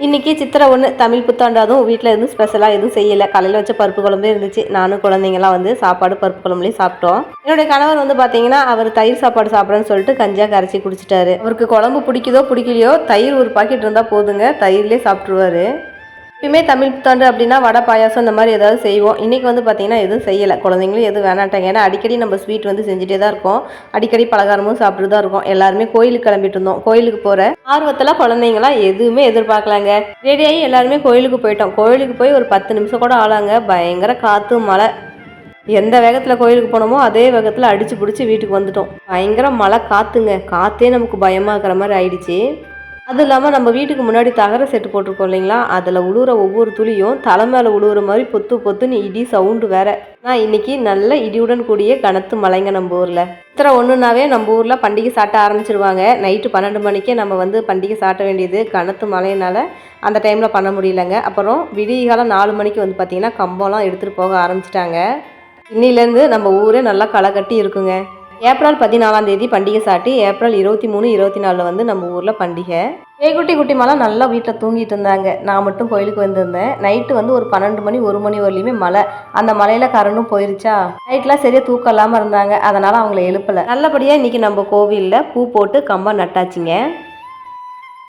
இன்றைக்கி சித்திரை 1 தமிழ் புத்தாண்டு. அதுவும் வீட்டில் எதுவும் ஸ்பெஷலாக எதுவும் செய்யலை. காலையில் வச்ச பருப்பு குழம்பே இருந்துச்சு. நானும் குழந்தைங்களாம் வந்து சாப்பாடு பருப்பு குழம்புலேயும் சாப்பிட்டோம். என்னுடைய கணவர் வந்து பார்த்தீங்கன்னா அவர் தயிர் சாப்பாடு சாப்பிட்றேன்னு சொல்லிட்டு கஞ்சியாக கரைச்சி குடிச்சிட்டாரு. அவருக்கு குழம்பு பிடிக்குதோ பிடிக்கலையோ தயிர் ஒரு பாக்கெட் இருந்தால் போதுங்க, தயிர்லேயே சாப்பிட்ருவாரு. எப்பயுமே தமிழ் புத்தாண்டு அப்படின்னா வடை பாயாசம் இந்த மாதிரி ஏதாவது செய்வோம். இன்றைக்கி வந்து பார்த்திங்கன்னா எதுவும் செய்யலை. குழந்தைங்களும் எதுவும் வேணாட்டாங்க. ஏன்னா அடிக்கடி நம்ம ஸ்வீட் வந்து செஞ்சுட்டே தான் இருக்கோம். அடிக்கடி பலகாரமும் சாப்பிட்டு தான் இருக்கோம். எல்லாருமே கோயிலுக்கு கிளம்பிட்டு இருந்தோம். கோயிலுக்கு போகிற ஆர்வத்தில் குழந்தைங்களாம் எதுவுமே எதிர்பார்க்கலாங்க. ரெடியாகி எல்லாருமே கோயிலுக்கு போயிட்டோம். கோயிலுக்கு போய் ஒரு 10 நிமிஷம் கூட ஆளாங்க. பயங்கர காற்று மழை. எந்த வேகத்தில் கோயிலுக்கு போனோமோ அதே வேகத்தில் அடித்து பிடிச்சி வீட்டுக்கு வந்துட்டோம். பயங்கர மழை காற்றுங்க. காற்றே நமக்கு பயமாக இருக்கிற மாதிரி ஆயிடுச்சு. அதுவும் இல்லாமல் நம்ம வீட்டுக்கு முன்னாடி தகர செட்டு போட்டிருக்கோம் இல்லைங்களா, அதில் உழுவுற ஒவ்வொரு துளியும் தலை மேலே உழுவுற மாதிரி பொத்து பொத்துன்னு இடி சவுண்டு வேற. நான் இன்னைக்கு நல்ல இடியுடன் கூடிய கனத்து மழைங்க நம்ம ஊரில். சித்திரை 1னாவே நம்ம ஊரில் பண்டிகை சாட்ட ஆரம்பிச்சிருவாங்க. நைட்டு 12 மணிக்கே நம்ம வந்து பண்டிகை சாட்ட வேண்டியது. கனத்து மழையினால அந்த டைமில் பண்ண முடியலங்க. அப்புறம் விடிகாலம் 4 மணிக்கு வந்து பார்த்திங்கன்னா கம்பம்லாம் எடுத்துகிட்டு போக ஆரம்பிச்சிட்டாங்க. இன்னிலேருந்து நம்ம ஊரே நல்லா களை கட்டி இருக்குங்க. ஏப்ரல் 14 பண்டிகை சாட்டி ஏப்ரல் 23, 24 வந்து நம்ம ஊரில் பண்டிகை. பேகுட்டி குட்டிமாலாம் நல்லா வீட்டில் தூங்கிட்டு இருந்தாங்க. நான் மட்டும் கோயிலுக்கு வந்திருந்தேன். நைட்டு வந்து ஒரு 12 மணி 1 மணி வரலையுமே மழை. அந்த மழையில் கரண்டும் போயிருச்சா, நைட்லாம் சரியாக தூக்கம் இல்லாமல் இருந்தாங்க. அதனால் அவங்கள எழுப்பலை. நல்லபடியாக இன்றைக்கி நம்ம கோவிலில் பூ போட்டு கம்பம் நட்டாச்சுங்க.